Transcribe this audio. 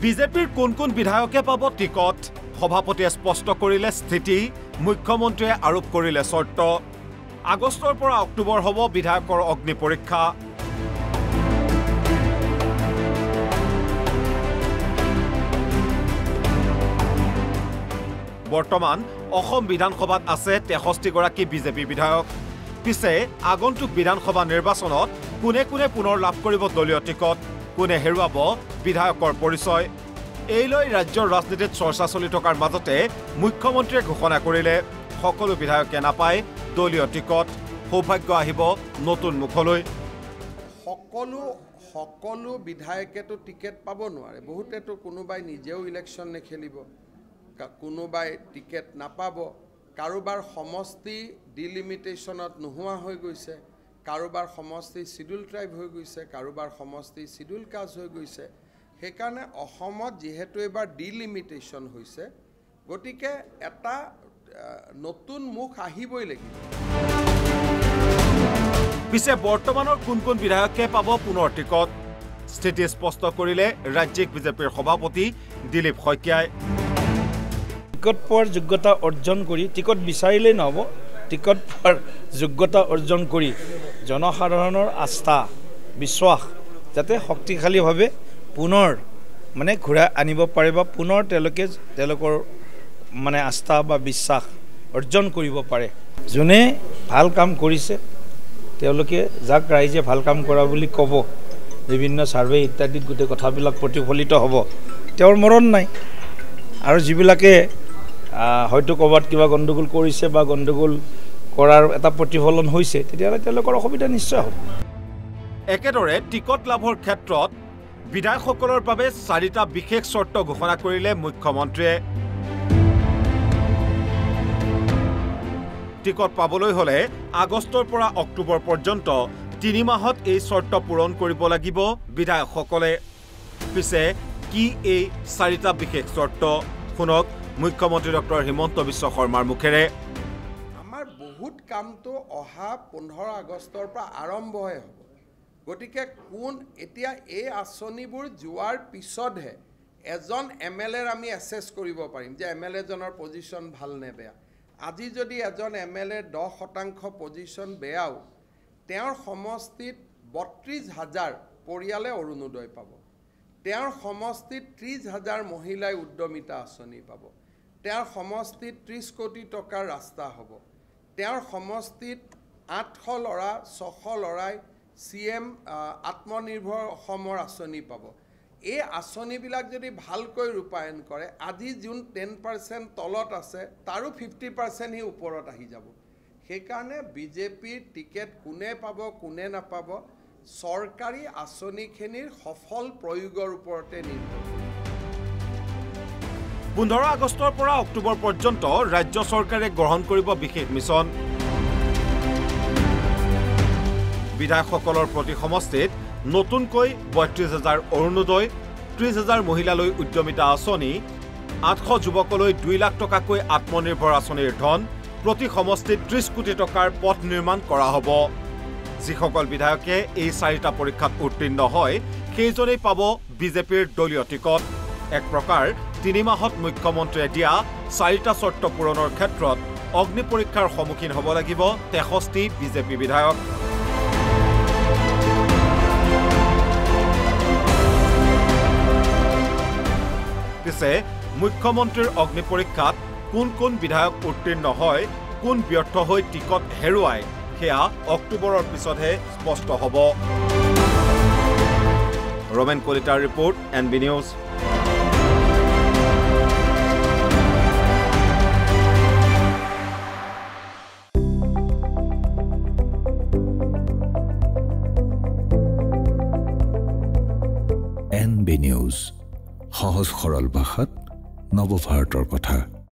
বিজেপিৰ কোন বিধায়কে পাব টিকট সভাপতিয়ে স্পষ্ট কৰিলে স্থিতি মুখ্যমন্ত্ৰীয়ে আৰোপ কৰিলে চৰ্ত আগষ্টৰ পৰা অক্টোবৰ হ'ব বিধায়কৰ অগ্নি পৰীক্ষা বৰ্তমান অসম বিধানসভাত আছে 63 গৰাকী বিজেপি বিধায়ক পিছে আগন্তুক বিধানসভা নিৰ্বাচনত কোনে পুনৰ লাভ কৰিব দলীয় টিকট কোনে হেৰুৱাব বিধায়কৰ পৰিচয় এইলৈ ৰাজ্যৰ ৰাজনীতিত চৰ্চা চলি থকাৰ মাজতে মুখ্যমন্ত্ৰীয়ে ঘোষণা কৰিলে সকলো বিধায়কে নাপায় দলীয় টিকট সৌভাগ্য আহিব নতুন মুখলৈ সকলো বিধায়কেতো টিকেট পাব নোৱাৰে বহুতেতো কোনোবাই নিজেও ইলেকশ্যন নেখেলিব কোনোবাই টিকেট নাপাব কাৰোবাৰ সমষ্টি ডিলিমিটেশনত নোহোৱা হৈ গৈছে কাৰোবাৰ সমষ্টি শিডিউল ট্ৰাইব হৈ গৈছে কাৰোবাৰ সমষ্টি শিডিউল কাষ্ট হৈ গৈছে সেইকাৰণে অসমত যেহেতু এবাৰ ডিলিমিটেশন হৈছে গতিকে এটা নতুন মুখ আহিবই লাগিব পিছে বৰ্তমানৰ কোন বিধায়কে পাব পুনৰ টিকট স্থিতি স্পষ্ট কৰিলে ৰাজ্যিক বিজেপিৰ সভাপতি দিলীপ শইকীয়াই টিকট পোৱাৰ যোগ্যতা অৰ্জন কৰি টিকট বিচাৰিলেই নহ'ব টিকট পোৱাৰ যোগ্যতা অৰ্জন কৰি জনসাধাৰণৰ আস্থা বিশ্বাস যাতে শক্তিশালীভাৱে পুনৰ মানে ঘূৰাই আনিব পাৰে বা পুনৰ তেওঁলোকৰ মানে আস্থা বা বিশ্বাস অৰ্জন কৰিব পাৰে যোনে ভাল কাম কৰিছে তেওঁলোকে যাক ৰাইজে ভাল কাম কৰা বুলি ক'ব বিভিন্ন সাৰ্ভে ইত্যাদিত গোটেই কথাবিলাক প্ৰতিফলিত হ'ব তেওঁৰ মৰণ নাই আৰু যিবিলাকে হয়তো ক'ৰবাত কিবা গণ্ডগোল কৰিছে বা গণ্ডগোল কৰাৰ এটা প্ৰতিফলন হৈছে তেতিয়াহ'লে তেওঁলোকৰ অসুবিধা নিশ্চয় হ'ব একেদৰে টিকট লাভৰ ক্ষেত্ৰত বিধায়কসকলৰ বাবে 4টা বিশেষ চৰ্ত ঘোষণা কৰিলে মুখ্যমন্ত্ৰীয়ে টিকট পাবলৈ হলে আগষ্টৰ পৰা অক্টোবৰ পৰ্যন্ত 3 মাহত এই চৰ্ত পূৰণ কৰিব লাগিব বিধায়কসকলে পিছে কি এই 4টা বিশেষ চৰ্ত শুনক মুখ্যমন্ত্ৰী ডক্টৰ হিমন্ত বিশ্ব শৰ্মাৰ মুখেৰে আমাৰ বহুত কামটো অহা 15 আগষ্টৰ পৰা আৰম্ভহে হ'ব গতিকে এতিয়া এই আঁচনিবোৰ যোৱাৰ পিছতহে এজন এমএলএৰ আমি এছেছ কৰিব পাৰিম যে এমএলএ জনৰ পজিশন ভাল নে বেয়া আজি যদি এজন এমএলএ 10% পজিশন বেয়াও তেওঁৰ সমষ্টিত 32,000 পৰিয়ালে অৰুণোদয় পাব তেওঁৰ সমষ্টিত 30,000 মহিলাই উদ্যমিতা আঁচনি পাব তেওঁৰ সমষ্টিত 30 কোটি টকাৰ ৰাস্তা হ'ব তেওঁৰ সমষ্টিত 800 ল'ৰা 600 ল'ৰাই CM আত্মনিৰ্ভৰ অসমৰ আঁচনি পাব এই আঁচনিবিলাক যদি ভালকৈ ৰূপায়ণ কৰে আজি যোন 10% তলত আছে তাৰো 50% হি ওপৰত আহি যাব সেইকাৰণে বিজেপিৰ টিকেট কোনে পাব কোনে নাপাব চৰকাৰী আঁচনিখিনিৰ সফল প্ৰয়োগৰ ওপৰতে নিৰ্ভৰ 15 আগষ্টৰ পৰা অক্টোবৰ পৰ্যন্ত ৰাজ্য চৰকাৰে গ্ৰহণ কৰিব বিশেষ মিছন বিধায়কসকলৰ প্ৰতি সমষ্টিত নতুনকৈ 32,000 অৰুণোদয় 30,000 মহিলালৈ উদ্যমিতা আঁচনি 800 যুৱকলৈ 2 লাখ টকাকৈ আত্মনিৰ্ভৰ আঁচনিৰ ধন প্ৰতি সমষ্টিত 30 কোটি টকাৰ পথ নিৰ্মাণ কৰা হ'ব যিসকল বিধায়কে এই 4টা পৰীক্ষাত উত্তীৰ্ণ হয় সেইজনেই পাব বিজেপিৰ দলীয় টিকট এক প্ৰকাৰ 3 মাহত মুখ্যমন্ত্ৰীয়ে দিয়া 4টা চৰ্ত পূৰণৰ ক্ষেত্ৰত অগ্নি পৰীক্ষাৰ সন্মুখীন হ'ব লাগিব 63 বিজেপি বিধায়ক পিছে মুখ্যমন্ত্ৰীৰ অগ্নি পৰীক্ষাত কোন বিধায়ক উত্তীৰ্ণ হয় কোন ব্যৰ্থ হৈ টিকট হেৰুৱায় সেয়া অক্টোবৰৰ পিছতহে স্পষ্ট হ'ব ৰমেন কলিতাৰ report NB news NB news সহজ সৰল ভাষাত নৱভাৰতৰ কথা